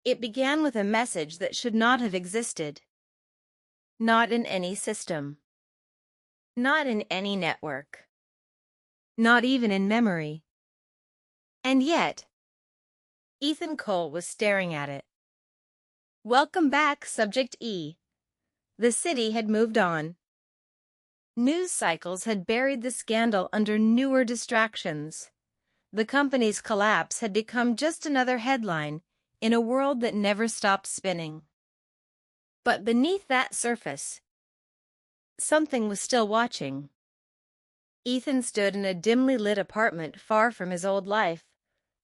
It began with a message that should not have existed. Not in any system. Not in any network. Not even in memory. And yet, Ethan Cole was staring at it. Welcome back, Subject E. The city had moved on. News cycles had buried the scandal under newer distractions. The company's collapse had become just another headline in a world that never stopped spinning. But beneath that surface, something was still watching. Ethan stood in a dimly lit apartment far from his old life.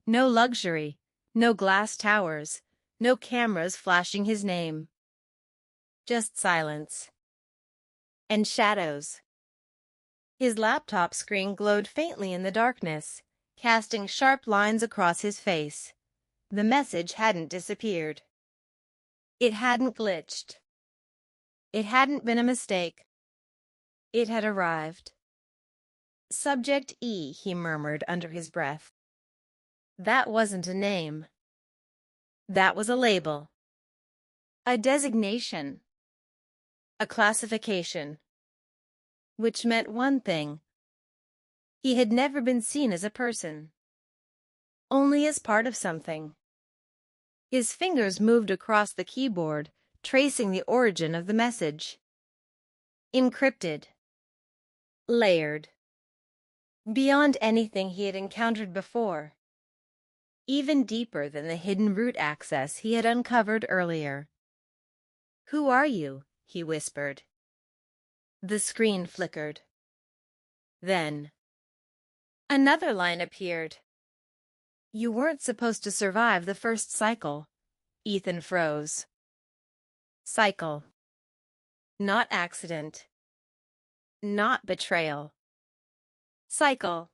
No luxury, no glass towers, no cameras flashing his name. Just silence. And shadows. His laptop screen glowed faintly in the darkness, casting sharp lines across his face. The message hadn't disappeared. It hadn't glitched. It hadn't been a mistake. It had arrived. Subject E, he murmured under his breath. That wasn't a name. That was a label. A designation. A classification. Which meant one thing. He had never been seen as a person. Only as part of something. His fingers moved across the keyboard, tracing the origin of the message. Encrypted. Layered. Beyond anything he had encountered before. Even deeper than the hidden root access he had uncovered earlier. "Who are you?" he whispered. The screen flickered. Then another line appeared. You weren't supposed to survive the first cycle. Ethan froze. Cycle. Not accident. Not betrayal. Cycle.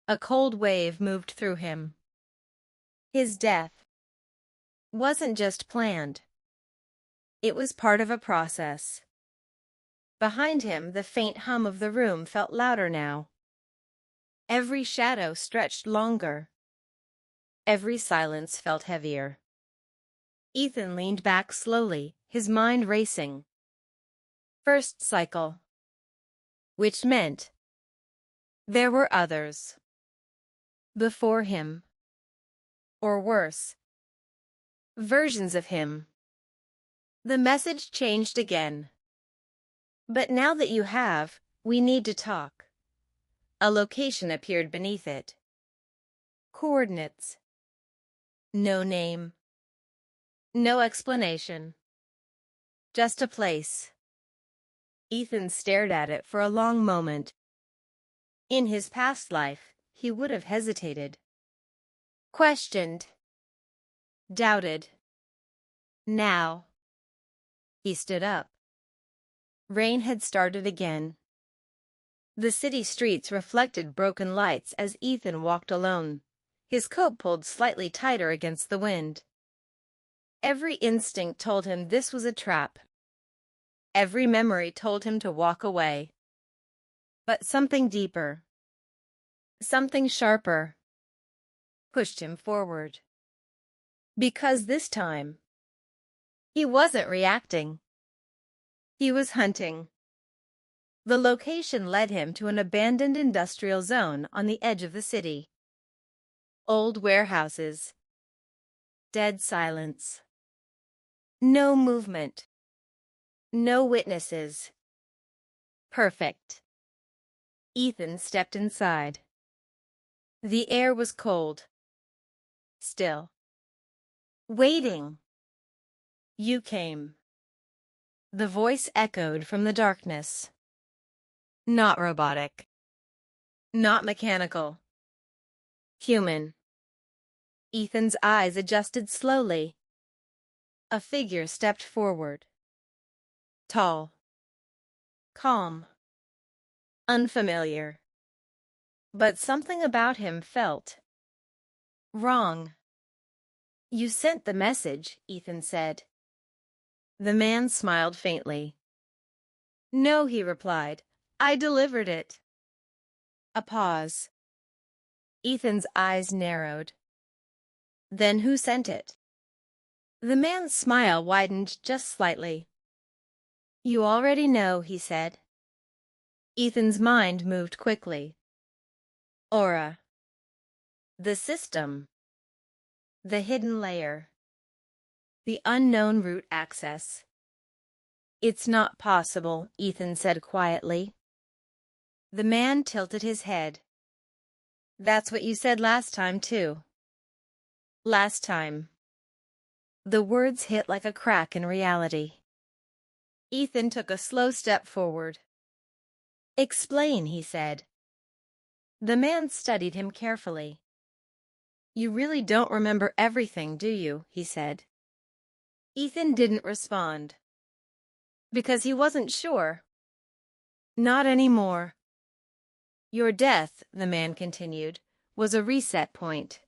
A cold wave moved through him. His death wasn't just planned. It was part of a process. Behind him, the faint hum of the room felt louder now. Every shadow stretched longer. Every silence felt heavier. Ethan leaned back slowly, his mind racing. First cycle. Which meant there were others. Before him. Or worse. Versions of him. The message changed again. But now that you have, we need to talk. A location appeared beneath it. Coordinates. No name. No explanation. Just a place. Ethan stared at it for a long moment. In his past life, he would have hesitated. Questioned. Doubted. Now. He stood up. Rain had started again. The city streets reflected broken lights as Ethan walked alone, his coat pulled slightly tighter against the wind. Every instinct told him this was a trap. Every memory told him to walk away. But something deeper, something sharper, pushed him forward. Because this time, he wasn't reacting. He was hunting. The location led him to an abandoned industrial zone on the edge of the city. Old warehouses. Dead silence. No movement. No witnesses. Perfect. Ethan stepped inside. The air was cold. Still. Waiting. You came. The voice echoed from the darkness. Not robotic. Not mechanical. Human. Ethan's eyes adjusted slowly. A figure stepped forward. Tall. Calm. Unfamiliar. But something about him felt wrong. You sent the message, Ethan said. The man smiled faintly. No, he replied. I delivered it. A pause. Ethan's eyes narrowed. Then who sent it? The man's smile widened just slightly. You already know, he said. Ethan's mind moved quickly. Aura. The system. The hidden layer. The unknown root access. It's not possible, Ethan said quietly. The man tilted his head. That's what you said last time, too. Last time. The words hit like a crack in reality. Ethan took a slow step forward. Explain, he said. The man studied him carefully. You really don't remember everything, do you? He said. Ethan didn't respond. Because he wasn't sure. Not anymore. Your death, the man continued, was a reset point.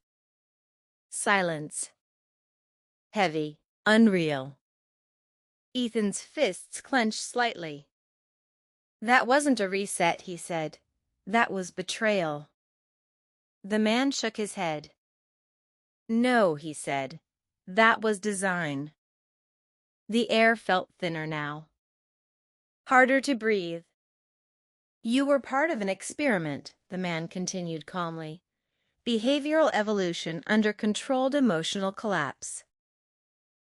Silence. Heavy. Unreal. Ethan's fists clenched slightly. That wasn't a reset, he said. That was betrayal. The man shook his head. No, he said. That was design. The air felt thinner now. Harder to breathe. You were part of an experiment, the man continued calmly. Behavioral evolution under controlled emotional collapse.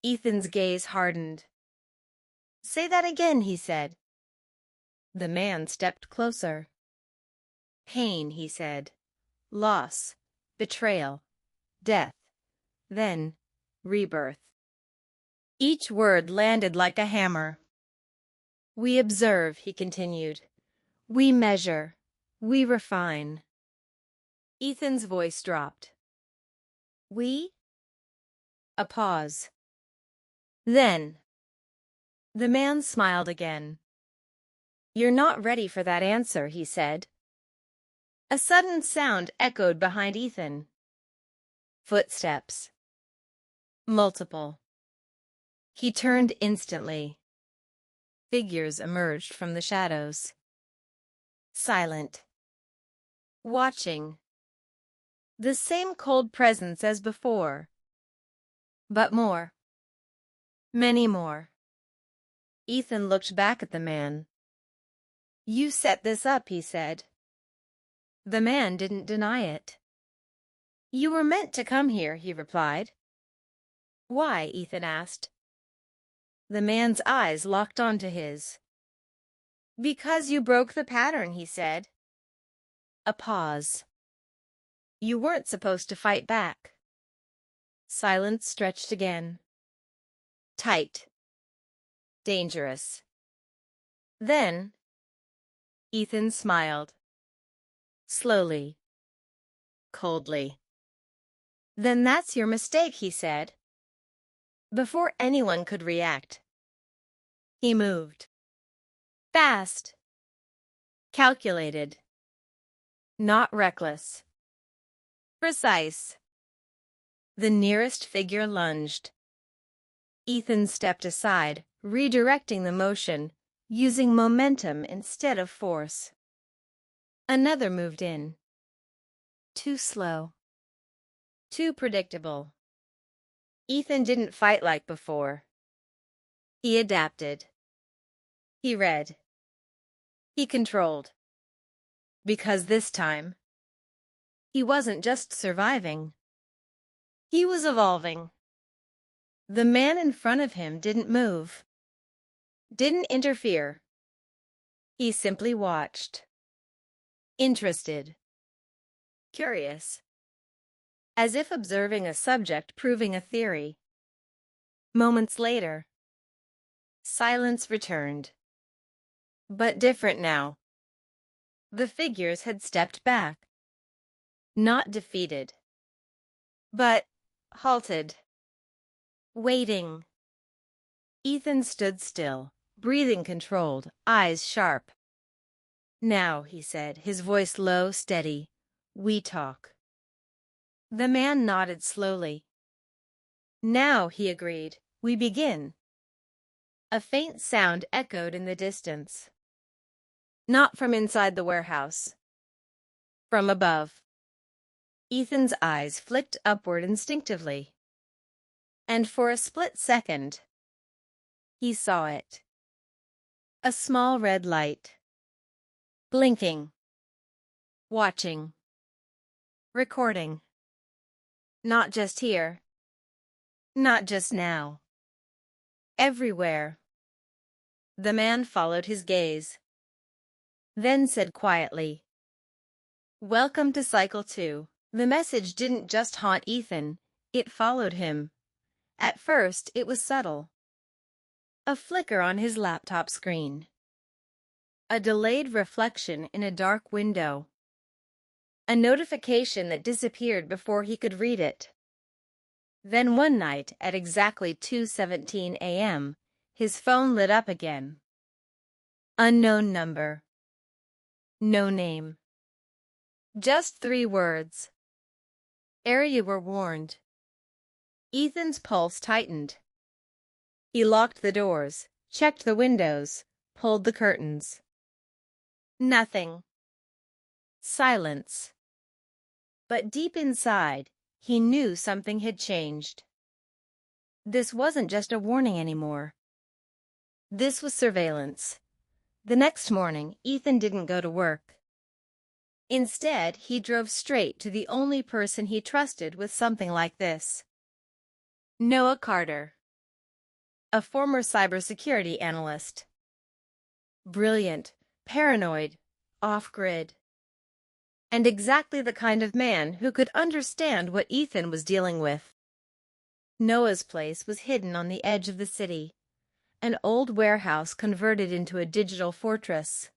Ethan's gaze hardened. Say that again, he said. The man stepped closer. Pain, he said. Loss. Betrayal. Death. Then, rebirth. Each word landed like a hammer. We observe, he continued. We measure. We refine. Ethan's voice dropped. We? A pause. Then. The man smiled again. You're not ready for that answer, he said. A sudden sound echoed behind Ethan. Footsteps. Multiple. He turned instantly. Figures emerged from the shadows. Silent. Watching. The same cold presence as before. But more. Many more. Ethan looked back at the man. You set this up, he said. The man didn't deny it. You were meant to come here, he replied. Why? Ethan asked. The man's eyes locked onto his. Because you broke the pattern, he said. A pause. You weren't supposed to fight back. Silence stretched again. Tight. Dangerous. Then, Ethan smiled. Slowly. Coldly. Then that's your mistake, he said. Before anyone could react, he moved. Fast. Calculated. Not reckless. Precise. The nearest figure lunged. Ethan stepped aside, redirecting the motion, using momentum instead of force. Another moved in. Too slow. Too predictable. Ethan didn't fight like before. He adapted. He read. He controlled. Because this time, he wasn't just surviving. He was evolving. The man in front of him didn't move. Didn't interfere. He simply watched. Interested. Curious. As if observing a subject proving a theory. Moments later, silence returned. But different now. The figures had stepped back. Not defeated. But halted. Waiting. Ethan stood still, breathing controlled, eyes sharp. Now, he said, his voice low, steady, we talk. The man nodded slowly. Now, he agreed, we begin. A faint sound echoed in the distance. Not from inside the warehouse. From above. Ethan's eyes flicked upward instinctively. And for a split second, he saw it. A small red light. Blinking. Watching. Recording. Not just here. Not just now. Everywhere. The man followed his gaze. Then said quietly, "Welcome to Cycle 2. The message didn't just haunt Ethan, it followed him. At first, it was subtle. A flicker on his laptop screen. A delayed reflection in a dark window. A notification that disappeared before he could read it. Then one night, at exactly 2:17 a.m., his phone lit up again. Unknown number. No name. Just 3 words. Area were warned. Ethan's pulse tightened. He locked the doors, checked the windows, pulled the curtains. Nothing. Silence. But deep inside, he knew something had changed. This wasn't just a warning anymore. This was surveillance. The next morning, Ethan didn't go to work. Instead, he drove straight to the only person he trusted with something like this. Noah Carter, a former cybersecurity analyst. Brilliant, paranoid, off-grid. And exactly the kind of man who could understand what Ethan was dealing with. Noah's place was hidden on the edge of the city, an old warehouse converted into a digital fortress.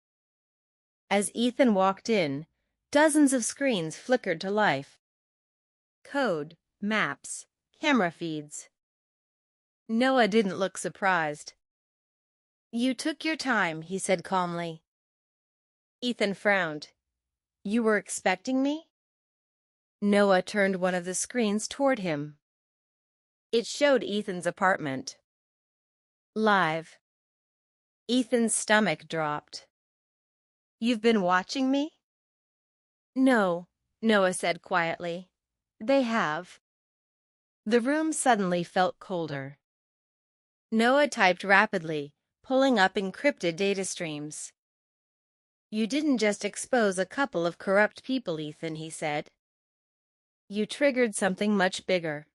As Ethan walked in, dozens of screens flickered to life. Code, maps, camera feeds. Noah didn't look surprised. "You took your time," he said calmly. Ethan frowned. "You were expecting me?" Noah turned one of the screens toward him. It showed Ethan's apartment. Live. Ethan's stomach dropped. "You've been watching me?" "No," Noah said quietly. "They have." The room suddenly felt colder. Noah typed rapidly, pulling up encrypted data streams. "You didn't just expose a couple of corrupt people, Ethan," he said. "You triggered something much bigger."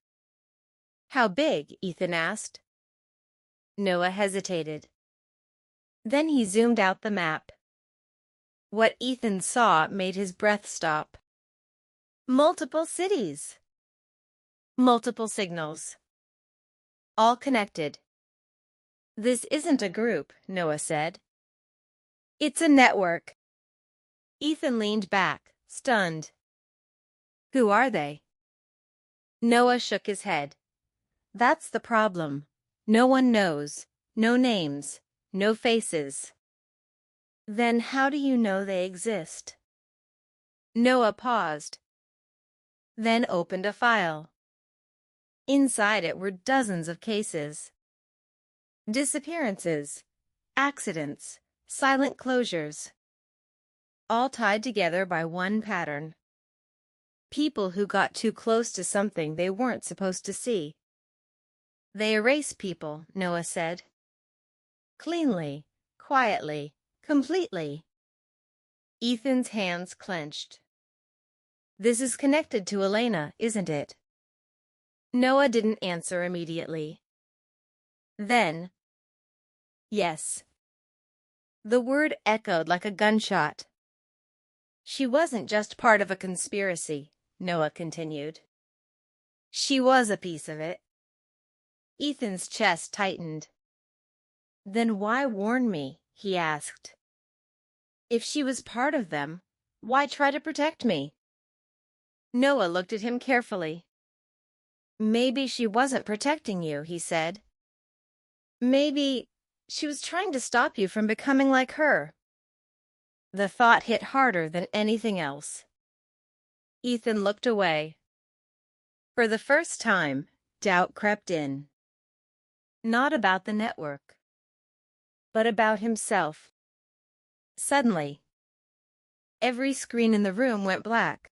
"How big?" Ethan asked. Noah hesitated. Then he zoomed out the map. What Ethan saw made his breath stop. Multiple cities. Multiple signals. All connected. "This isn't a group," Noah said. "It's a network." Ethan leaned back, stunned. "Who are they?" Noah shook his head. "That's the problem. No one knows. No names. No faces." "Then how do you know they exist?" Noah paused, then opened a file. Inside it were dozens of cases. Disappearances, accidents, silent closures. All tied together by one pattern. People who got too close to something they weren't supposed to see. "They erase people," Noah said. "Cleanly, quietly, completely." Ethan's hands clenched. "This is connected to Elena, isn't it?" Noah didn't answer immediately. Then, "Yes." The word echoed like a gunshot. "She wasn't just part of a conspiracy," Noah continued. "She was a piece of it." Ethan's chest tightened. "Then why warn me?" he asked. "If she was part of them, why try to protect me?" Noah looked at him carefully. "Maybe she wasn't protecting you," he said. "Maybe she was trying to stop you from becoming like her." The thought hit harder than anything else. Ethan looked away. For the first time, doubt crept in. Not about the network, but about himself. Suddenly, every screen in the room went black.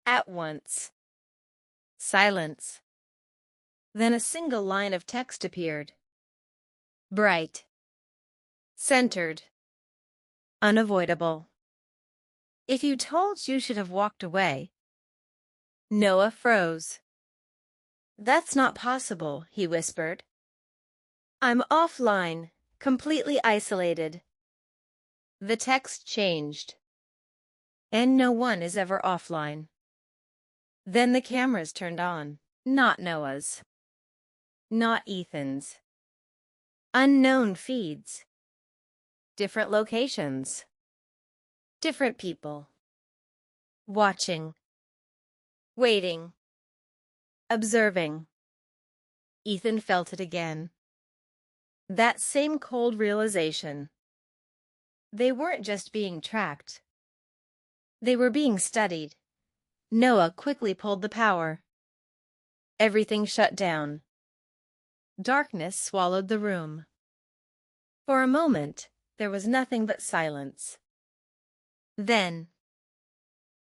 At once. Silence. Then a single line of text appeared. Bright. Centered. Unavoidable. If you told, you should have walked away. Noah froze. That's not possible, he whispered. I'm offline, completely isolated. The text changed. And no one is ever offline. Then the cameras turned on. Not Noah's. Not Ethan's. Unknown feeds. Different locations. Different people. Watching. Waiting. Observing. Ethan felt it again. That same cold realization. They weren't just being tracked. They were being studied. Noah quickly pulled the power. Everything shut down. Darkness swallowed the room. For a moment, there was nothing but silence. Then,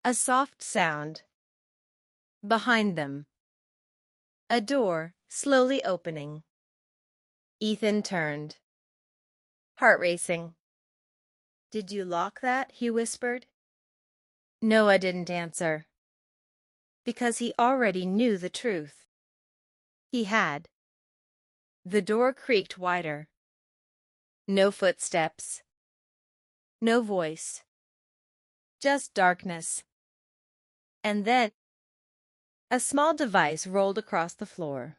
a soft sound. Behind them. A door slowly opening. Ethan turned. Heart racing. Did you lock that? He whispered. Noah didn't answer. Because he already knew the truth. He had. The door creaked wider. No footsteps. No voice. Just darkness. And then, a small device rolled across the floor.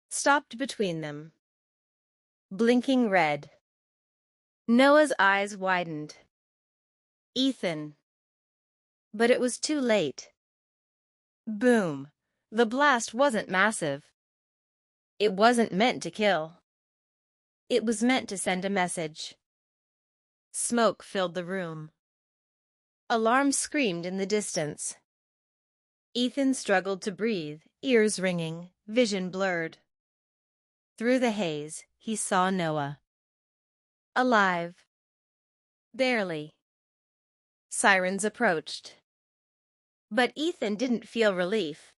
Stopped between them. Blinking red. Noah's eyes widened. Ethan. But it was too late. Boom. The blast wasn't massive. It wasn't meant to kill. It was meant to send a message. Smoke filled the room. Alarms screamed in the distance. Ethan struggled to breathe, ears ringing, vision blurred. Through the haze, he saw Noah. Alive. Barely. Sirens approached. But Ethan didn't feel relief.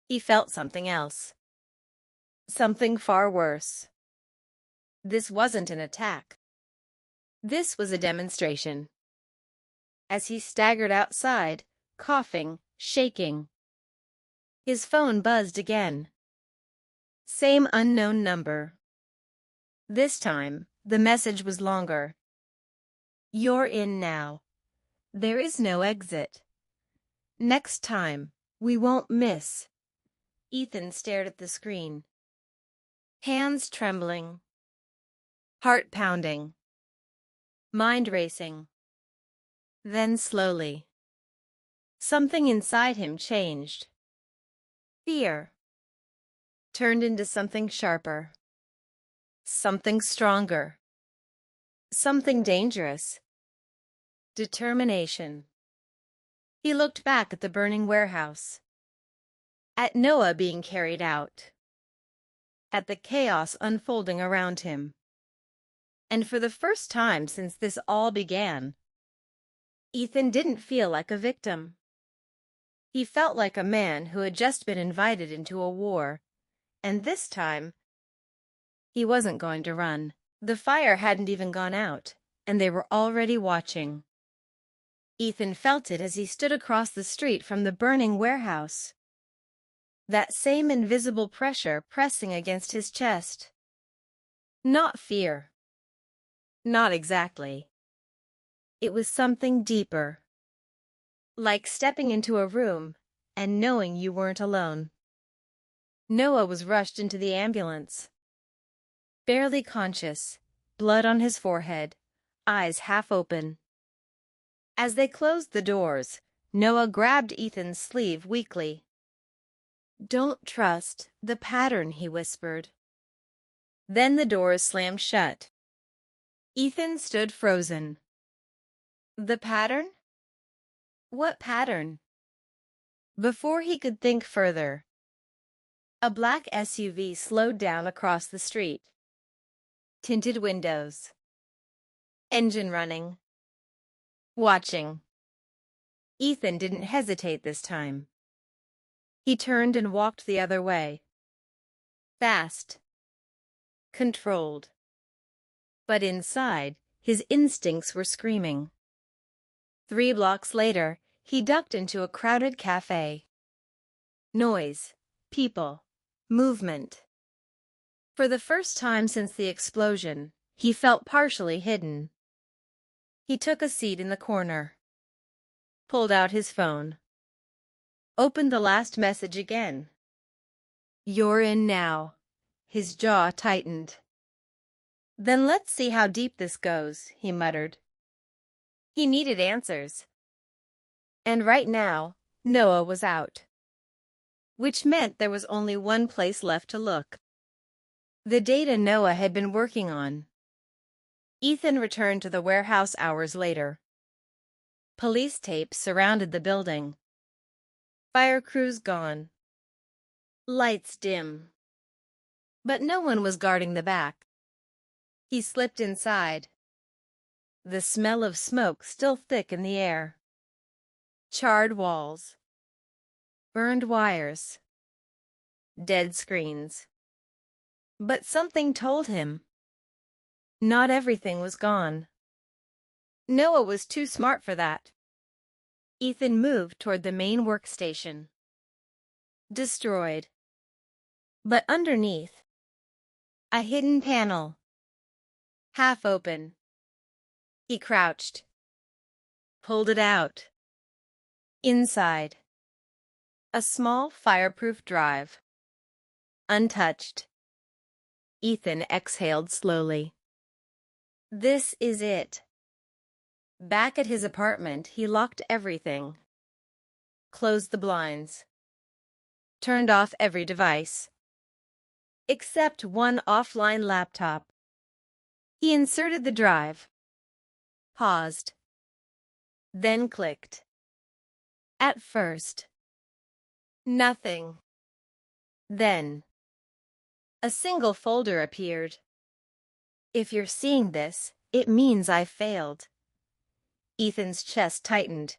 He felt something else. Something far worse. This wasn't an attack. This was a demonstration. As he staggered outside, coughing, shaking, his phone buzzed again. Same unknown number. This time, the message was longer. You're in now. There is no exit. Next time, we won't miss. Ethan stared at the screen. Hands trembling. Heart pounding. Mind racing. Then slowly, something inside him changed. Fear turned into something sharper. Something stronger. Something dangerous. Determination. He looked back at the burning warehouse. At Noah being carried out. At the chaos unfolding around him. And for the first time since this all began, Ethan didn't feel like a victim. He felt like a man who had just been invited into a war, and this time, he wasn't going to run. The fire hadn't even gone out, and they were already watching. Ethan felt it as he stood across the street from the burning warehouse. That same invisible pressure pressing against his chest. Not fear. Not exactly. It was something deeper. Like stepping into a room and knowing you weren't alone. Noah was rushed into the ambulance. Barely conscious, blood on his forehead, eyes half open. As they closed the doors, Noah grabbed Ethan's sleeve weakly. Don't trust the pattern, he whispered. Then the doors slammed shut. Ethan stood frozen. The pattern? What pattern? Before he could think further, a black SUV slowed down across the street. Tinted windows. Engine running. Watching. Ethan didn't hesitate this time. He turned and walked the other way. Fast. Controlled. But inside, his instincts were screaming. 3 blocks later, he ducked into a crowded cafe. Noise. People. Movement. For the first time since the explosion, he felt partially hidden. He took a seat in the corner. Pulled out his phone. Opened the last message again. "You're in now." His jaw tightened. "Then let's see how deep this goes," he muttered. He needed answers. And right now, Noah was out. Which meant there was only one place left to look. The data Noah had been working on. Ethan returned to the warehouse hours later. Police tapes surrounded the building. Fire crews gone. Lights dim. But no one was guarding the back. He slipped inside. The smell of smoke still thick in the air. Charred walls. Burned wires. Dead screens. But something told him. Not everything was gone. Noah was too smart for that. Ethan moved toward the main workstation. Destroyed. But underneath, a hidden panel. Half open. He crouched. Pulled it out. Inside, a small fireproof drive. Untouched. Ethan exhaled slowly. This is it. Back at his apartment, he locked everything. Closed the blinds. Turned off every device. Except one offline laptop. He inserted the drive. Paused. Then clicked. At first, nothing. Then, a single folder appeared. If you're seeing this, it means I failed. Ethan's chest tightened.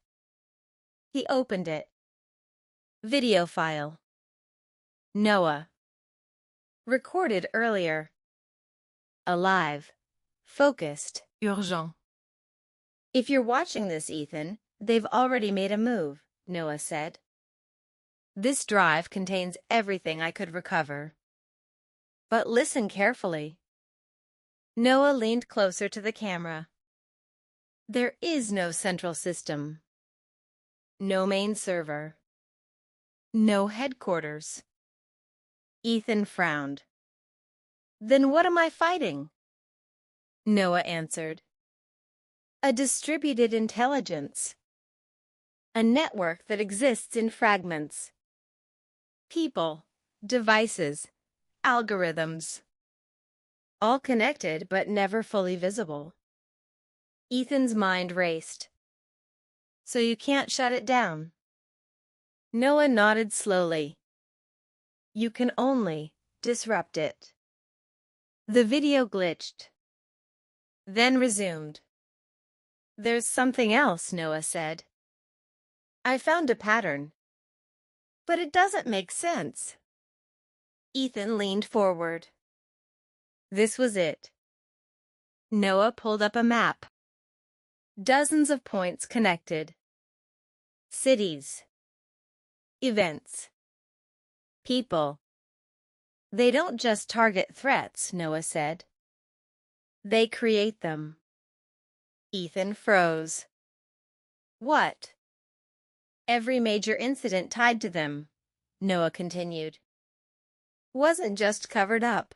He opened it. Video file. Noah. Recorded earlier. Alive. Focused. Urgent. If you're watching this, Ethan, they've already made a move, Noah said. This drive contains everything I could recover. But listen carefully. Noah leaned closer to the camera. There is no central system. No main server. No headquarters. Ethan frowned. Then what am I fighting? Noah answered. A distributed intelligence. A network that exists in fragments. People, devices, algorithms. All connected but never fully visible. Ethan's mind raced. So you can't shut it down? Noah nodded slowly. You can only disrupt it. The video glitched. Then resumed. There's something else, Noah said. I found a pattern. But it doesn't make sense. Ethan leaned forward. This was it. Noah pulled up a map. Dozens of points connected. Cities. Events. People. They don't just target threats, Noah said. They create them. Ethan froze. What? Every major incident tied to them, Noah continued. Wasn't just covered up.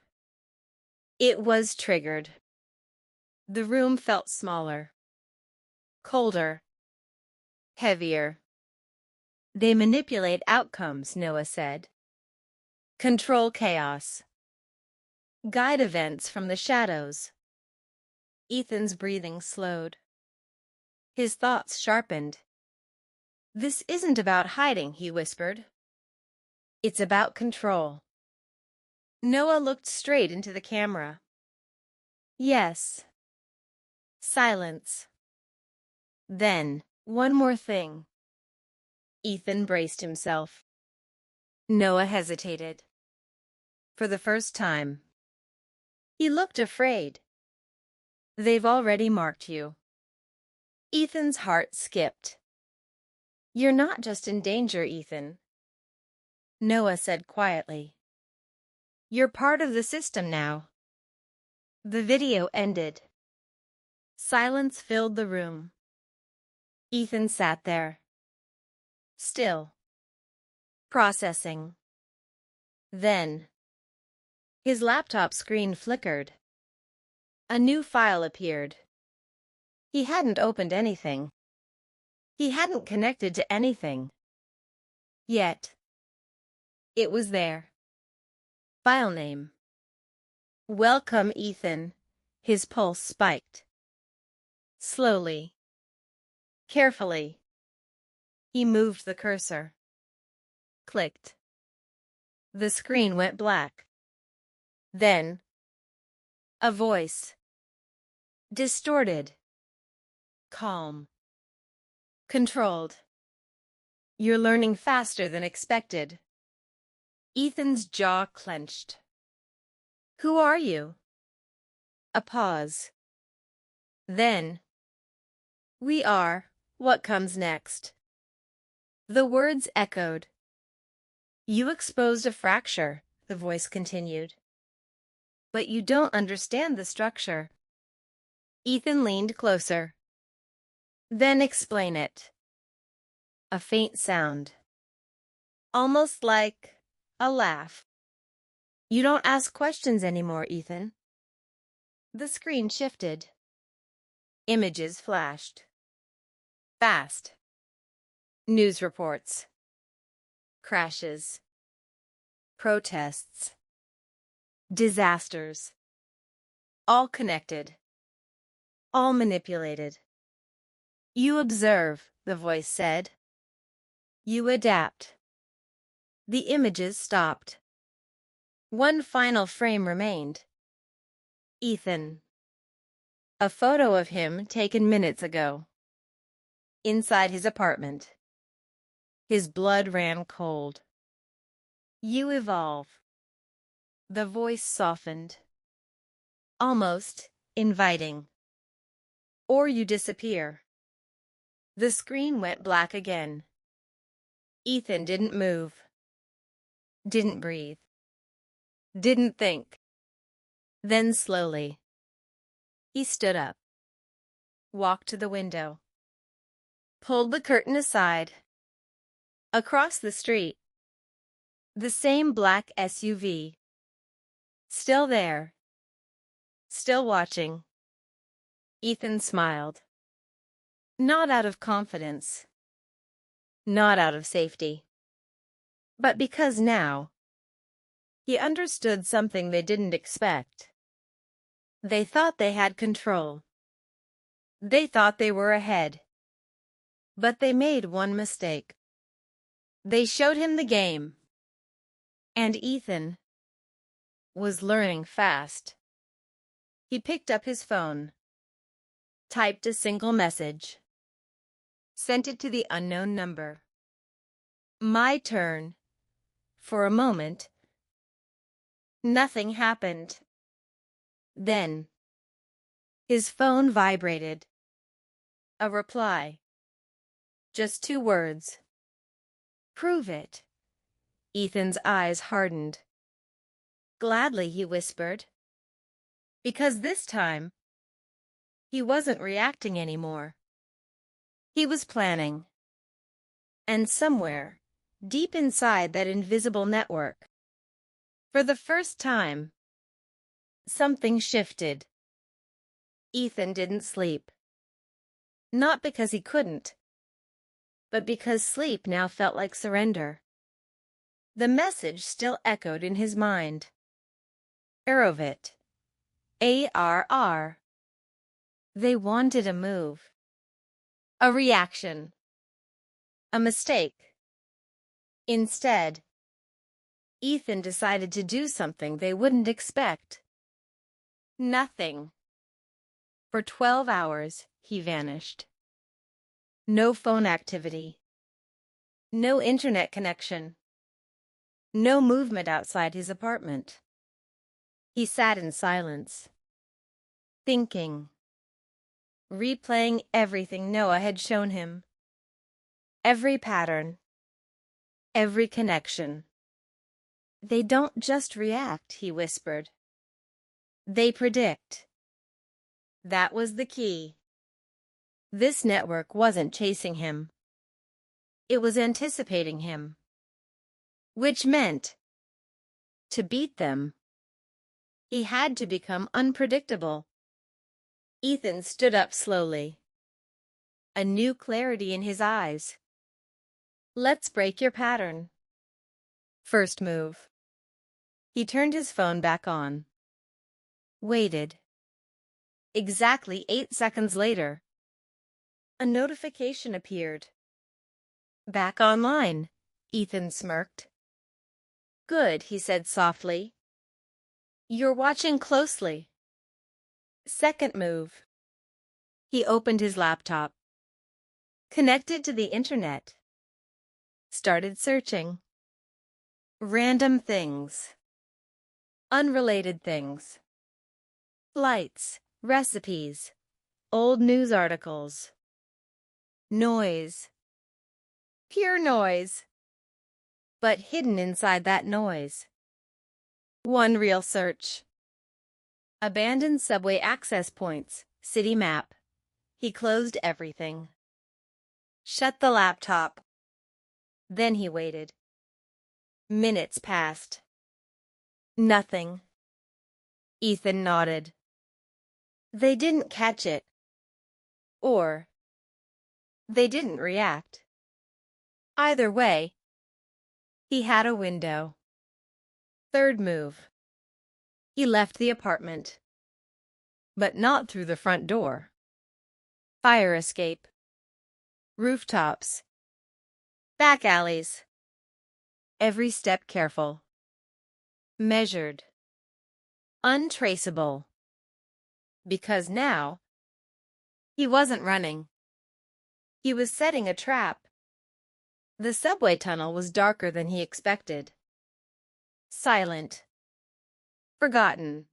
It was triggered. The room felt smaller. Colder. Heavier. They manipulate outcomes, Noah said. Control chaos. Guide events from the shadows. Ethan's breathing slowed. His thoughts sharpened. This isn't about hiding, he whispered. It's about control. Noah looked straight into the camera. Yes. Silence. Then, one more thing. Ethan braced himself. Noah hesitated. for the first time. He looked afraid. They've already marked you. Ethan's heart skipped. You're not just in danger, Ethan, Noah said quietly. You're part of the system now. The video ended. Silence filled the room. Ethan sat there, still, processing. Then, his laptop screen flickered. A new file appeared. He hadn't opened anything. He hadn't connected to anything. Yet, it was there. File name. Welcome, Ethan. His pulse spiked. Slowly, carefully, he moved the cursor. Clicked. The screen went black. Then, a voice. Distorted. Calm. Controlled. You're learning faster than expected. Ethan's jaw clenched. Who are you? A pause. Then, we are what comes next. The words echoed. You exposed a fracture, the voice continued. But you don't understand the structure. Ethan leaned closer. Then explain it. A faint sound. Almost like a laugh. You don't ask questions anymore, Ethan. The screen shifted. Images flashed. Fast. News reports. Crashes. Protests. Disasters. All connected. All manipulated. You observe, the voice said. You adapt. The images stopped. One final frame remained. Ethan. A photo of him taken minutes ago. Inside his apartment. His blood ran cold. You evolve. The voice softened. Almost inviting. Or you disappear. The screen went black again. Ethan didn't move. Didn't breathe. Didn't think. Then slowly, he stood up. Walked to the window. Pulled the curtain aside. Across the street. The same black SUV. Still there. Still watching. Ethan smiled. Not out of confidence. Not out of safety. But because now, he understood something they didn't expect. They thought they had control. They thought they were ahead. But they made one mistake. They showed him the game. And Ethan was learning fast. He picked up his phone. Typed a single message. Sent it to the unknown number. My turn. For a moment, nothing happened. Then, his phone vibrated. A reply. Just 2 words. Prove it. Ethan's eyes hardened. Gladly, he whispered. Because this time, he wasn't reacting anymore. He was planning. And somewhere, deep inside that invisible network, for the first time, something shifted. Ethan didn't sleep. Not because he couldn't, but because sleep now felt like surrender. The message still echoed in his mind. Arovit. ARR. They wanted a move. A reaction. A mistake. Instead, Ethan decided to do something they wouldn't expect. Nothing. For 12 hours, he vanished. No phone activity. No internet connection. No movement outside his apartment. He sat in silence, thinking, replaying everything Noah had shown him. Every pattern, every connection. They don't just react, he whispered. They predict. That was the key. This network wasn't chasing him. It was anticipating him. Which meant, to beat them, he had to become unpredictable. Ethan stood up slowly, a new clarity in his eyes. Let's break your pattern. First move. He turned his phone back on. Waited. Exactly 8 seconds later, a notification appeared. Back online, Ethan smirked. Good, he said softly. You're watching closely. Second move. He opened his laptop. Connected to the internet. Started searching. Random things. Unrelated things. Flights, recipes, old news articles. Noise. Pure noise. But hidden inside that noise. One real search. Abandoned subway access points, city map. He closed everything. Shut the laptop. Then he waited. Minutes passed. Nothing. Ethan nodded. They didn't catch it. Or they didn't react. Either way, he had a window. Third move. He left the apartment. But not through the front door. Fire escape. Rooftops. Back alleys. Every step careful. Measured. Untraceable. Because now, he wasn't running. He was setting a trap. The subway tunnel was darker than he expected. Silent. Forgotten.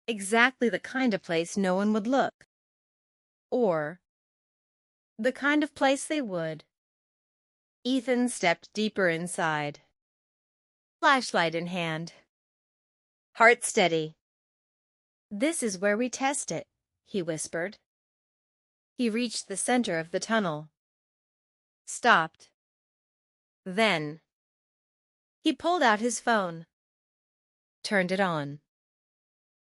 Exactly the kind of place no one would look. Or the kind of place they would. Ethan stepped deeper inside. Flashlight in hand. Heart steady. This is where we test it, he whispered. He reached the center of the tunnel. Stopped. Then he pulled out his phone. Turned it on.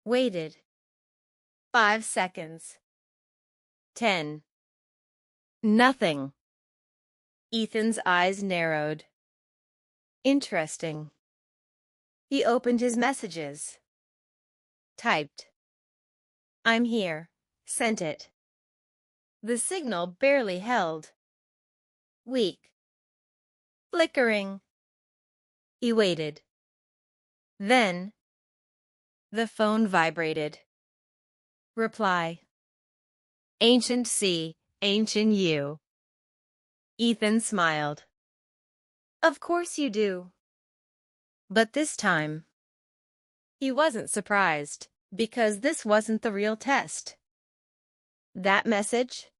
Waited. 5 seconds. 10. Nothing. Ethan's eyes narrowed. Interesting. He opened his messages. Typed. I'm here. Sent it. The signal barely held. Weak. Flickering. He waited. Then the phone vibrated. Reply. Ancient sea, ancient you. Ethan smiled. Of course you do. But this time, he wasn't surprised, because this wasn't the real test. That message?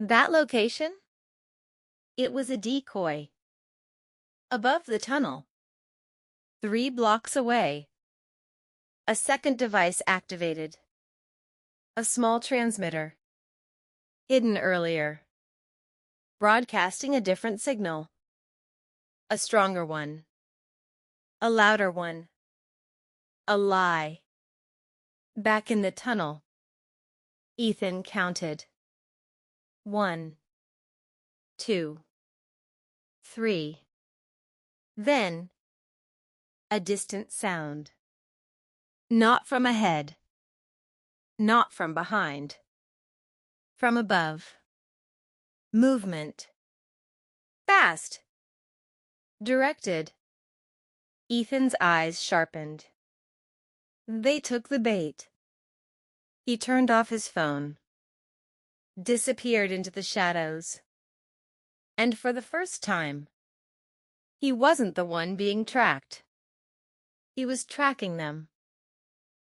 That location? It was a decoy. Above the tunnel. 3 blocks away. A second device activated. A small transmitter. Hidden earlier. Broadcasting a different signal. A stronger one. A louder one. A lie. Back in the tunnel. Ethan counted. 1, 2, 3. Then, a distant sound. Not from ahead. Not from behind. From above. Movement. Fast. Directed. Ethan's eyes sharpened. They took the bait. He turned off his phone. Disappeared into the shadows. And for the first time, he wasn't the one being tracked. He was tracking them.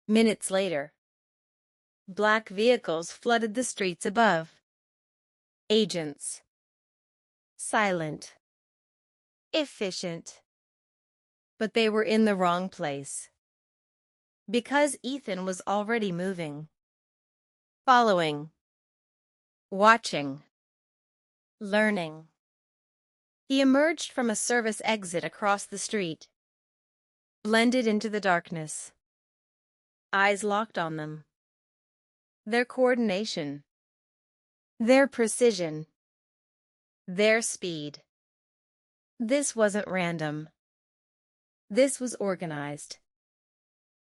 Minutes later, black vehicles flooded the streets above. Agents. Silent. Efficient. But they were in the wrong place. Because Ethan was already moving. Following. Watching. Learning. He emerged from a service exit across the street. Blended into the darkness. Eyes locked on them. Their coordination. Their precision. Their speed. This wasn't random. This was organized.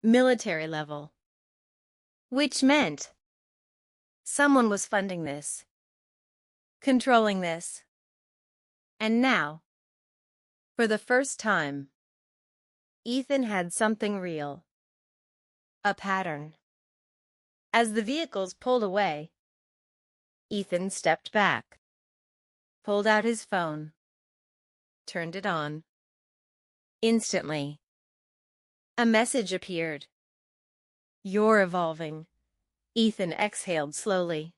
Military level. Which meant someone was funding this. Controlling this. And now, for the first time, Ethan had something real. A pattern. As the vehicles pulled away, Ethan stepped back, pulled out his phone, turned it on. Instantly, a message appeared. "You're evolving." Ethan exhaled slowly.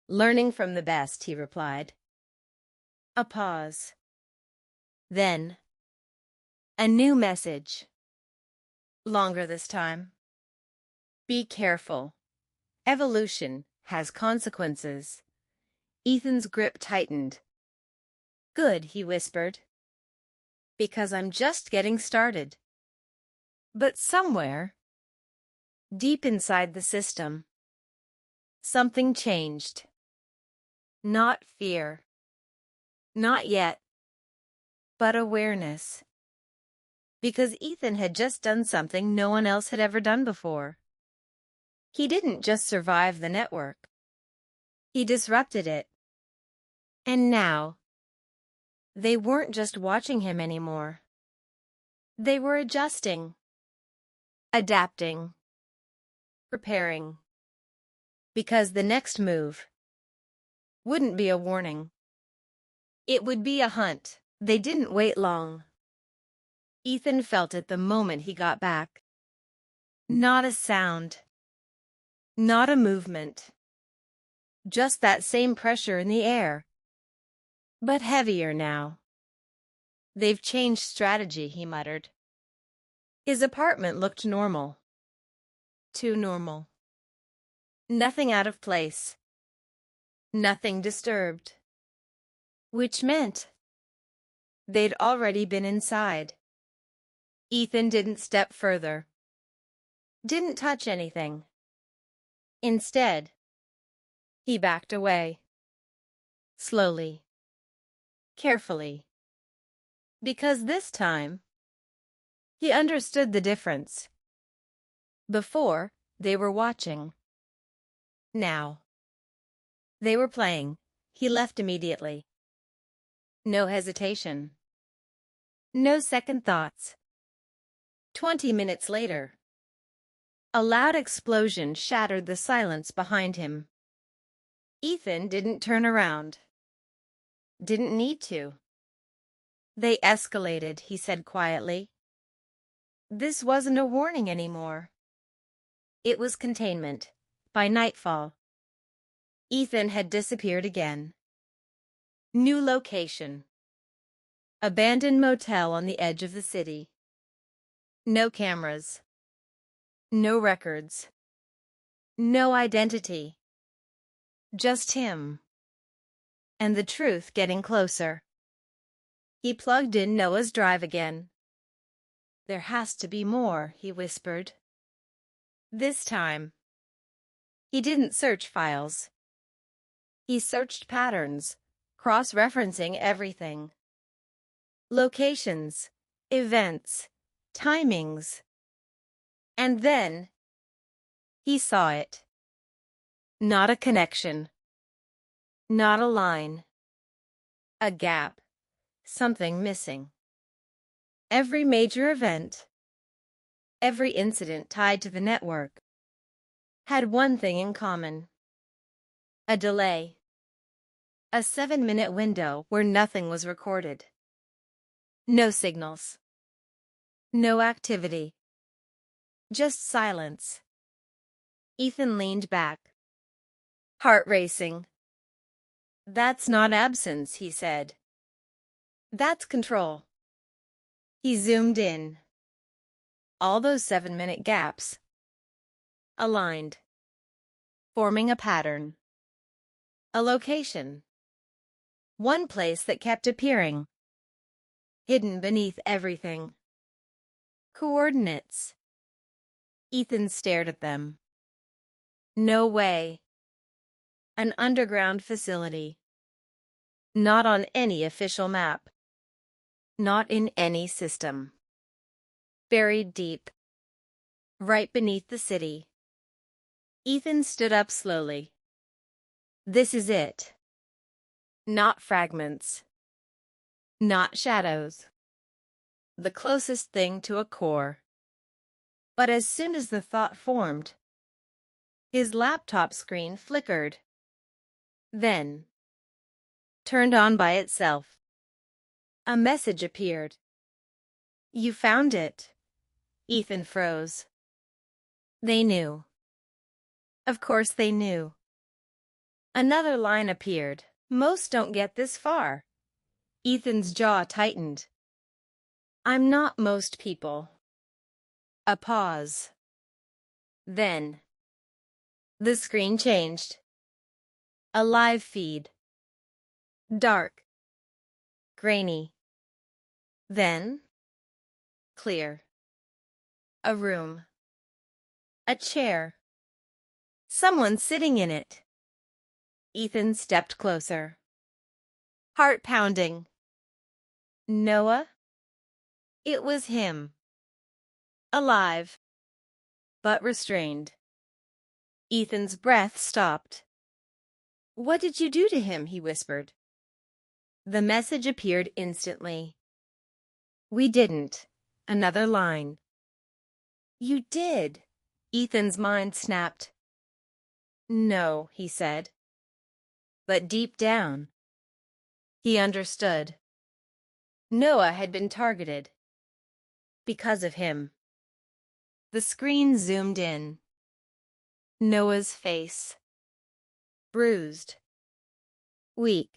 "Learning from the best," he replied. A pause. Then, a new message. Longer this time. "Be careful. Evolution has consequences." Ethan's grip tightened. "Good," he whispered. "Because I'm just getting started." But somewhere, deep inside the system, something changed. Not fear. Not yet. But awareness. Because Ethan had just done something no one else had ever done before. He didn't just survive the network. He disrupted it. And now, they weren't just watching him anymore. They were adjusting. Adapting. Preparing. Because the next move wouldn't be a warning. It would be a hunt. They didn't wait long. Ethan felt it the moment he got back. Not a sound. Not a movement. Just that same pressure in the air. But heavier now. "They've changed strategy," he muttered. His apartment looked normal. Too normal. Nothing out of place. Nothing disturbed. Which meant they'd already been inside. Ethan didn't step further. Didn't touch anything. Instead, he backed away. Slowly. Carefully. Because this time, he understood the difference. Before, they were watching. Now, they were playing. He left immediately. No hesitation. No second thoughts. 20 minutes later, a loud explosion shattered the silence behind him. Ethan didn't turn around. Didn't need to. "They escalated," he said quietly. This wasn't a warning anymore. It was containment. By nightfall, Ethan had disappeared again. New location. Abandoned motel on the edge of the city. No cameras. No records. No identity. Just him. And the truth getting closer. He plugged in Noah's drive again. "There has to be more," he whispered. This time, he didn't search files. He searched patterns, cross-referencing everything. Locations, events, timings. And then, he saw it. Not a connection. Not a line. A gap. Something missing. Every major event, every incident tied to the network, had one thing in common. A delay. A 7-minute window where nothing was recorded. No signals. No activity. Just silence. Ethan leaned back, heart racing. That's not absence, he said. That's control. He zoomed in. All those 7-minute gaps aligned, forming a pattern, a location, one place that kept appearing, hidden beneath everything. Coordinates. Ethan stared at them. No way. An underground facility. Not on any official map. Not in any system. Buried deep. Right beneath the city. Ethan stood up slowly. This is it. Not fragments. Not shadows. The closest thing to a core. But as soon as the thought formed, his laptop screen flickered. Then, turned on by itself. A message appeared. You found it. Ethan froze. They knew. Of course they knew. Another line appeared. Most don't get this far. Ethan's jaw tightened. I'm not most people. A pause. Then, the screen changed. A live feed. Dark. Grainy. Then, clear. A room. A chair. Someone sitting in it. Ethan stepped closer. Heart pounding. Noah? It was him. Alive, but restrained. Ethan's breath stopped. What did you do to him? He whispered. The message appeared instantly. We didn't. Another line. You did. Ethan's mind snapped. No, he said. But deep down, he understood. Noah had been targeted. Because of him. The screen zoomed in. Noah's face. Bruised. Weak.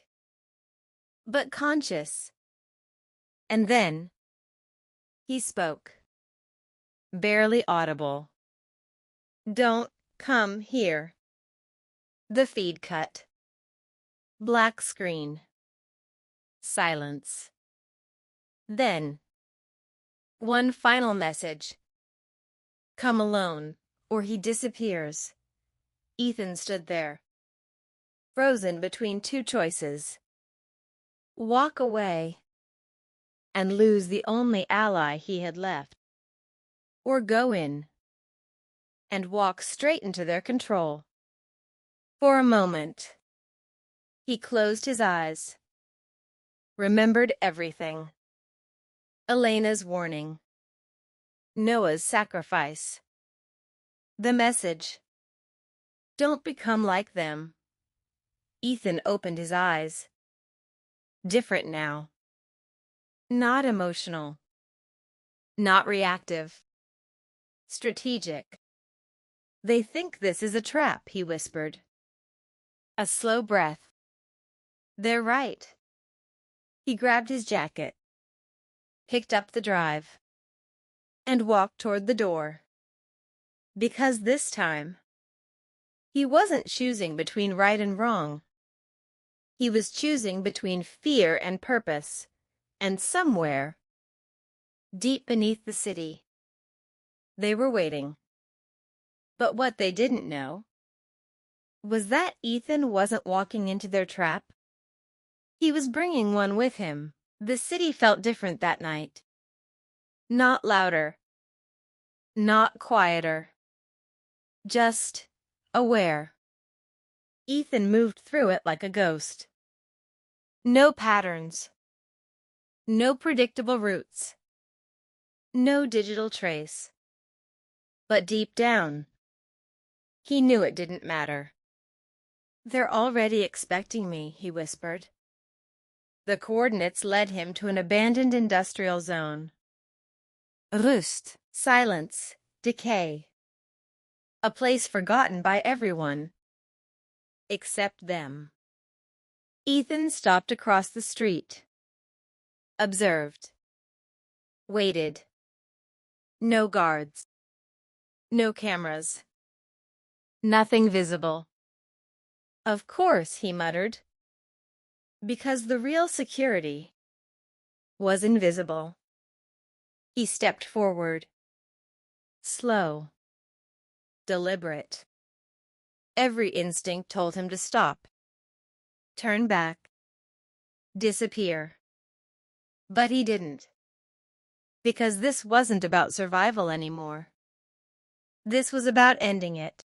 But conscious. And then, he spoke. Barely audible. Don't come here. The feed cut. Black screen. Silence. Then, one final message. Come alone, or he disappears. Ethan stood there, frozen between two choices. Walk away and lose the only ally he had left, or go in and walk straight into their control. For a moment, he closed his eyes, remembered everything. Elena's warning. Noah's sacrifice. The message. Don't become like them. Ethan opened his eyes. Different now. Not emotional. Not reactive. Strategic. They think this is a trap, he whispered. A slow breath. They're right. He grabbed his jacket, picked up the drive, and walked toward the door. Because this time, he wasn't choosing between right and wrong. He was choosing between fear and purpose, and somewhere, deep beneath the city, they were waiting. But what they didn't know was that Ethan wasn't walking into their trap. He was bringing one with him. The city felt different that night. Not louder. Not quieter. Just aware. Ethan moved through it like a ghost. No patterns. No predictable routes. No digital trace. But deep down, he knew it didn't matter. They're already expecting me, he whispered. The coordinates led him to an abandoned industrial zone. Rust, silence, decay. A place forgotten by everyone. Except them. Ethan stopped across the street. Observed. Waited. No guards. No cameras. Nothing visible. Of course, he muttered. Because the real security was invisible. He stepped forward. Slow. Deliberate. Every instinct told him to stop. Turn back. Disappear. But he didn't. Because this wasn't about survival anymore. This was about ending it.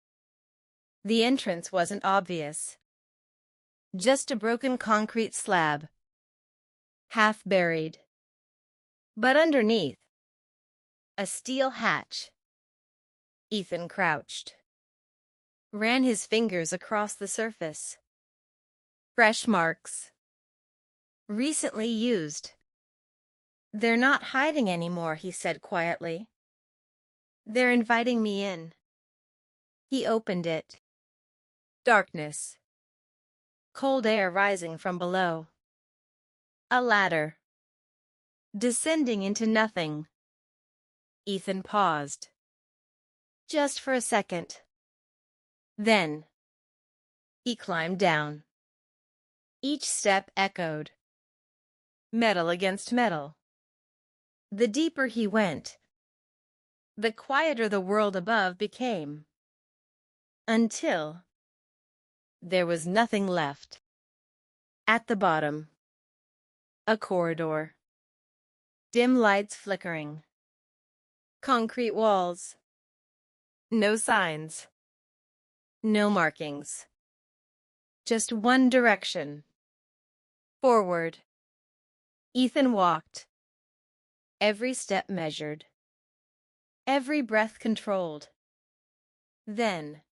The entrance wasn't obvious. Just a broken concrete slab. Half buried. But underneath, a steel hatch. Ethan crouched. Ran his fingers across the surface. Fresh marks. Recently used. They're not hiding anymore, he said quietly. They're inviting me in. He opened it. Darkness. Cold air rising from below. A ladder. Descending into nothing. Ethan paused. Just for a second. Then, he climbed down. Each step echoed. Metal against metal. The deeper he went, the quieter the world above became. Until there was nothing left. At the bottom, a corridor. Dim lights flickering. Concrete walls. No signs. No markings. Just one direction. Forward. Ethan walked. Every step measured. Every breath controlled. Then,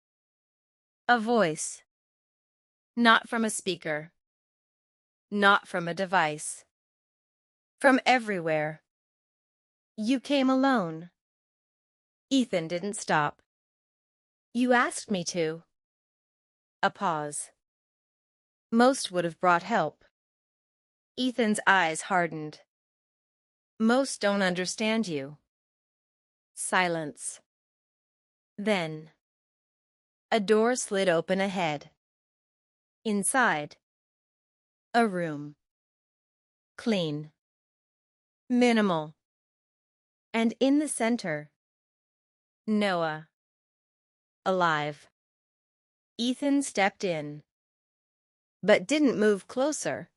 a voice. Not from a speaker. Not from a device. From everywhere. You came alone. Ethan didn't stop. You asked me to. A pause. Most would have brought help. Ethan's eyes hardened. Most don't understand you. Silence. Then, a door slid open ahead. Inside, a room. Clean. Minimal. And in the center, Noah. Alive. Ethan stepped in, but didn't move closer.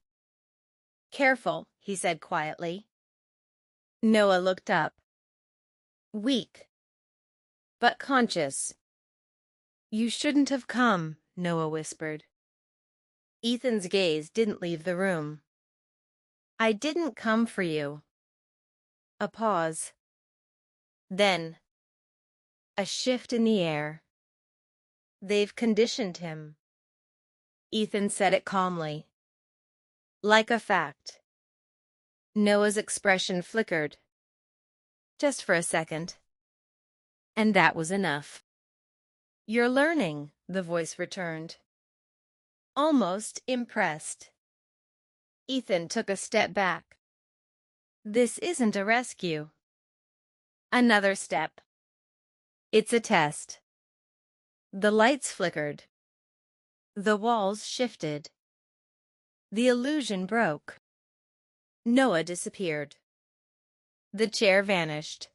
Careful, he said quietly. Noah looked up. Weak, but conscious. You shouldn't have come, Noah whispered. Ethan's gaze didn't leave the room. I didn't come for you. A pause. Then, a shift in the air. They've conditioned him. Ethan said it calmly. Like a fact. Noah's expression flickered. Just for a second. And that was enough. You're learning, the voice returned. Almost impressed. Ethan took a step back. This isn't a rescue. Another step. It's a test. The lights flickered. The walls shifted. The illusion broke. Noah disappeared. The chair vanished.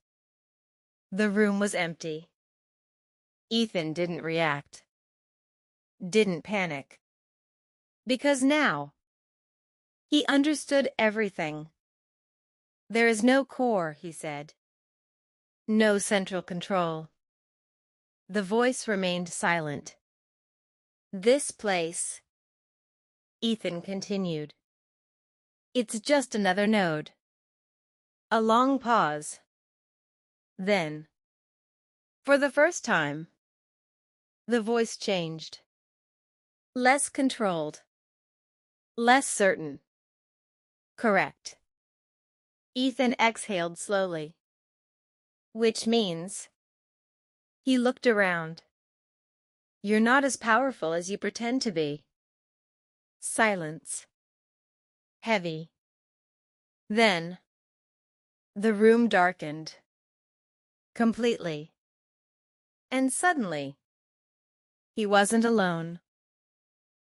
The room was empty. Ethan didn't react. Didn't panic. Because now, he understood everything. There is no core, he said. No central control. The voice remained silent. This place, Ethan continued. It's just another node. A long pause. Then, for the first time, the voice changed. Less controlled. Less certain. Correct. Ethan exhaled slowly. Which means he looked around. You're not as powerful as you pretend to be. Silence. Heavy. Then the room darkened. Completely. And suddenly, he wasn't alone.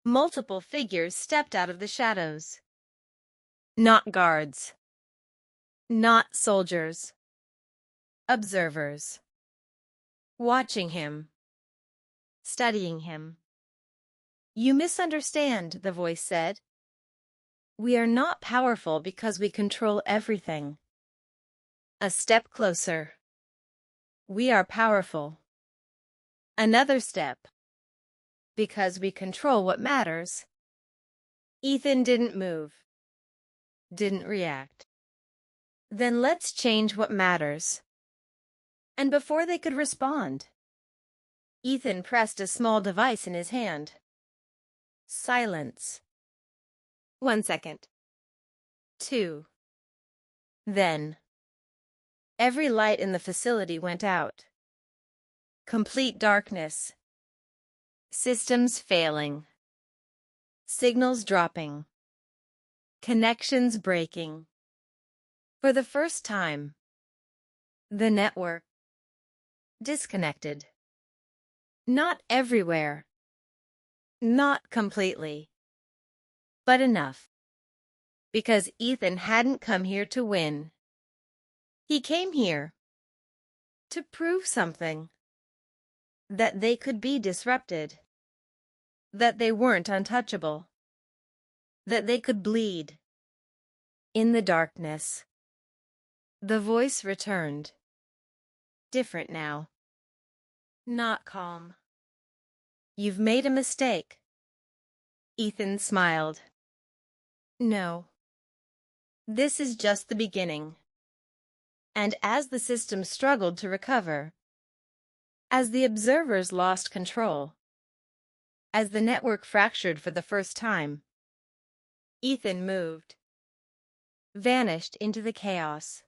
Multiple figures stepped out of the shadows. Not guards. Not soldiers. Observers. Watching him. Studying him. You misunderstand, the voice said. We are not powerful because we control everything. A step closer. We are powerful. Another step. Because we control what matters. Ethan didn't move. Didn't react. Then let's change what matters. And before they could respond, Ethan pressed a small device in his hand. Silence. 1 second. 2. Then, every light in the facility went out. Complete darkness. Systems failing. Signals dropping. Connections breaking. For the first time, the network disconnected. Not everywhere. Not completely. But enough. Because Ethan hadn't come here to win. He came here to prove something. That they could be disrupted. That they weren't untouchable. That they could bleed. In the darkness. The voice returned. Different now. Not calm. You've made a mistake. Ethan smiled. No. This is just the beginning. And as the system struggled to recover, as the observers lost control, as the network fractured for the first time, Ethan moved, vanished into the chaos.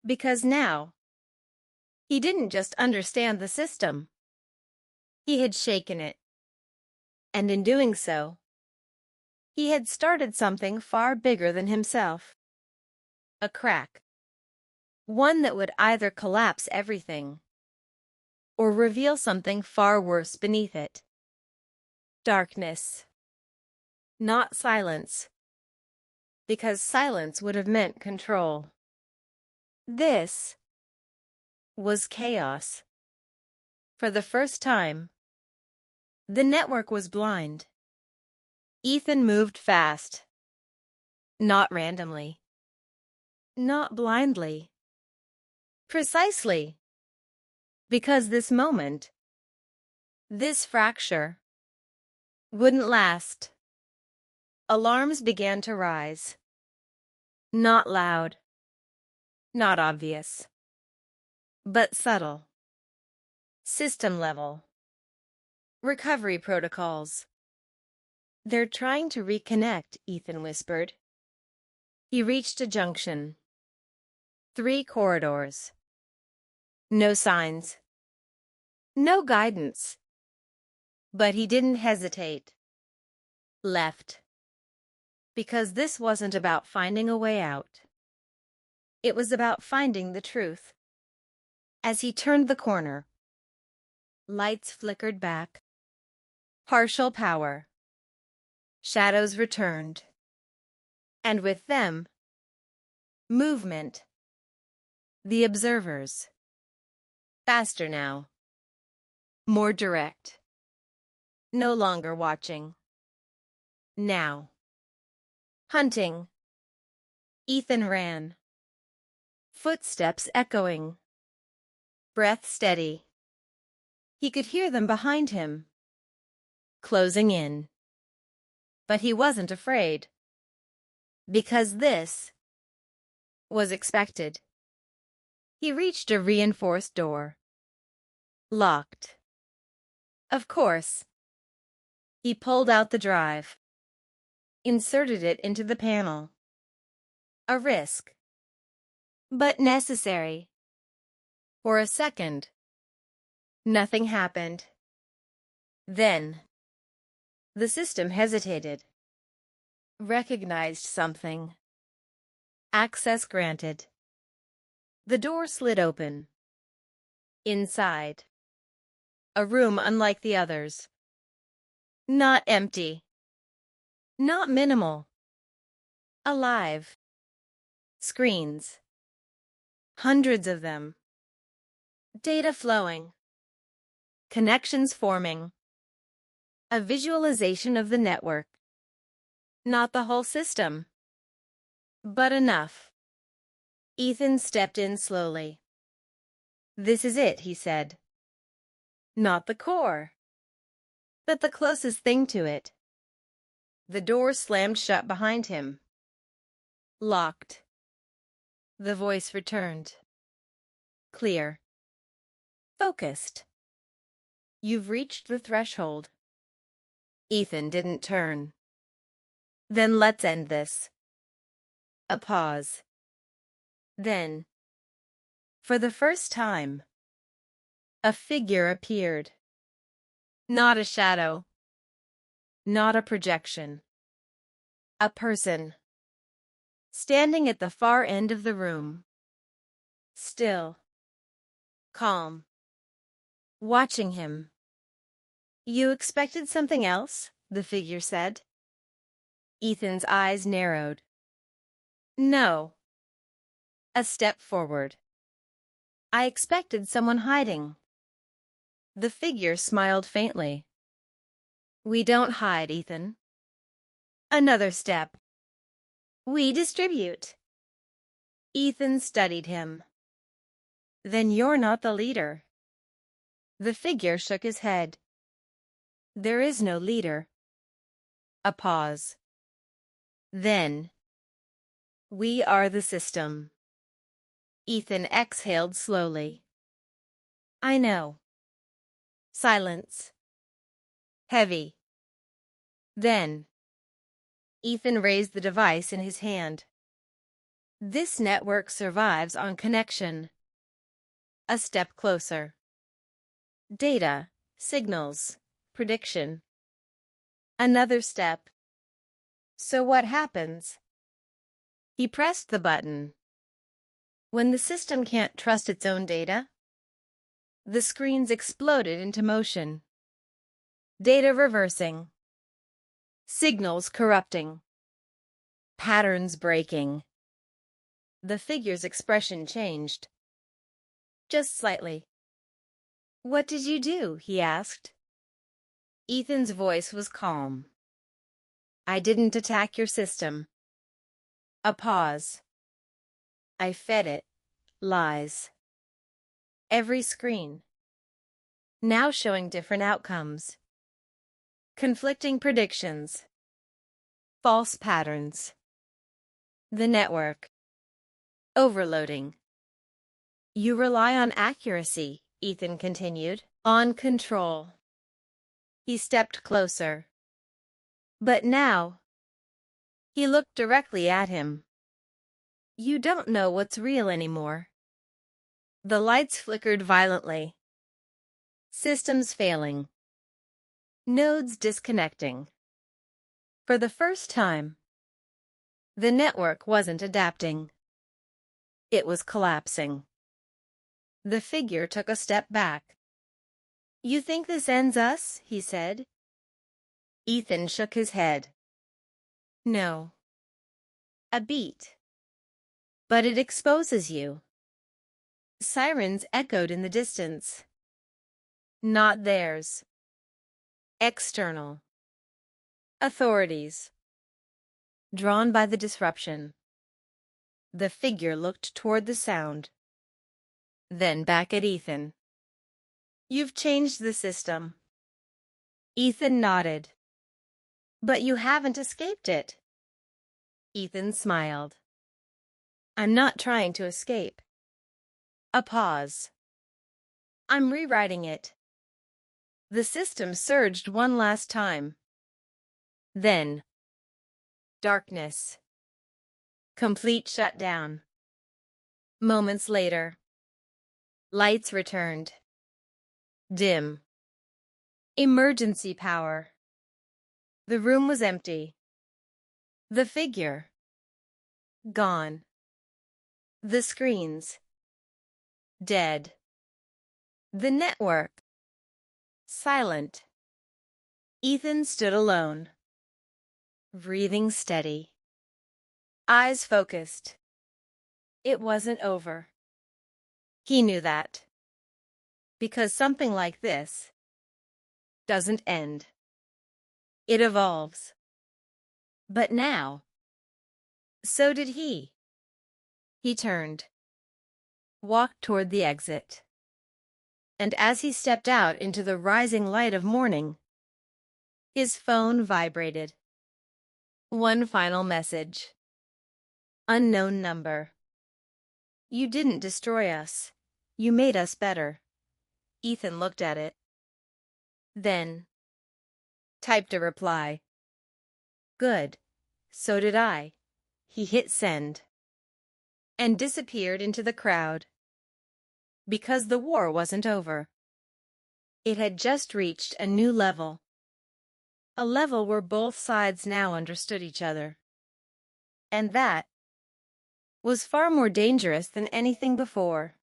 Because now, he didn't just understand the system. He had shaken it. And in doing so, he had started something far bigger than himself. A crack. One that would either collapse everything or reveal something far worse beneath it. Darkness. Not silence. Because silence would have meant control. This was chaos. For the first time, the network was blind. Ethan moved fast. Not randomly. Not blindly. Precisely. Because this moment, this fracture, wouldn't last. Alarms began to rise. Not loud. Not obvious. But subtle. System level. Recovery protocols. They're trying to reconnect, Ethan whispered. He reached a junction. 3 corridors. No signs. No guidance. But he didn't hesitate. Left. Because this wasn't about finding a way out. It was about finding the truth. As he turned the corner, lights flickered back. Partial power. Shadows returned. And with them, movement. The observers. Faster now. More direct. No longer watching. Now. Hunting. Ethan ran. Footsteps echoing. Breath steady. He could hear them behind him. Closing in. But he wasn't afraid. Because this was expected. He reached a reinforced door. Locked. Of course. He pulled out the drive. Inserted it into the panel. A risk. But necessary. For a second, nothing happened. Then, the system hesitated, recognized something. Access granted. The door slid open. Inside, a room unlike the others. Not empty. Not minimal. Alive. Screens. Hundreds of them. Data flowing. Connections forming. A visualization of the network. Not the whole system, but enough. Ethan stepped in slowly. This is it, he said. Not the core, but the closest thing to it. The door slammed shut behind him. Locked. The voice returned. Clear. Focused. You've reached the threshold. Ethan didn't turn. Then let's end this. A pause. Then, for the first time, a figure appeared. Not a shadow. Not a projection. A person. Standing at the far end of the room. Still. Calm. Watching him. You expected something else? The figure said. Ethan's eyes narrowed. No. A step forward. I expected someone hiding. The figure smiled faintly. We don't hide, Ethan. Another step. We distribute. Ethan studied him. Then you're not the leader. The figure shook his head. There is no leader. A pause. Then, we are the system. Ethan exhaled slowly. I know. Silence. Heavy. Then, Ethan raised the device in his hand. This network survives on connection. A step closer. Data, signals, prediction. Another step. So what happens? He pressed the button. When the system can't trust its own data, the screens exploded into motion. Data reversing. Signals corrupting. Patterns breaking. The figure's expression changed. Just slightly. What did you do? He asked. Ethan's voice was calm. I didn't attack your system. A pause. I fed it lies. Every screen. Now showing different outcomes. Conflicting predictions. False patterns. The network. Overloading. You rely on accuracy, Ethan continued. On control. He stepped closer. But now, he looked directly at him. You don't know what's real anymore. The lights flickered violently. Systems failing. Nodes disconnecting. For the first time, the network wasn't adapting. It was collapsing. The figure took a step back. You think this ends us? He said. Ethan shook his head. No. A beat. But it exposes you. Sirens echoed in the distance. Not theirs. External. Authorities. Drawn by the disruption. The figure looked toward the sound. Then back at Ethan. You've changed the system. Ethan nodded. But you haven't escaped it. Ethan smiled. I'm not trying to escape. A pause. I'm rewriting it. The system surged one last time. Then, darkness. Complete shutdown. Moments later, Lights returned. Dim. Emergency power. The room was empty. The figure. Gone. The screens. Dead. The network. Silent. Ethan stood alone. Breathing steady. Eyes focused. It wasn't over. He knew that. Because something like this doesn't end. It evolves. But now, so did he. He turned, walked toward the exit. And as he stepped out into the rising light of morning, his phone vibrated. One final message. Unknown number. You didn't destroy us. You made us better. Ethan looked at it. Then typed a reply. Good. So did I. He hit send. And disappeared into the crowd. Because the war wasn't over. It had just reached a new level. A level where both sides now understood each other. And that was far more dangerous than anything before.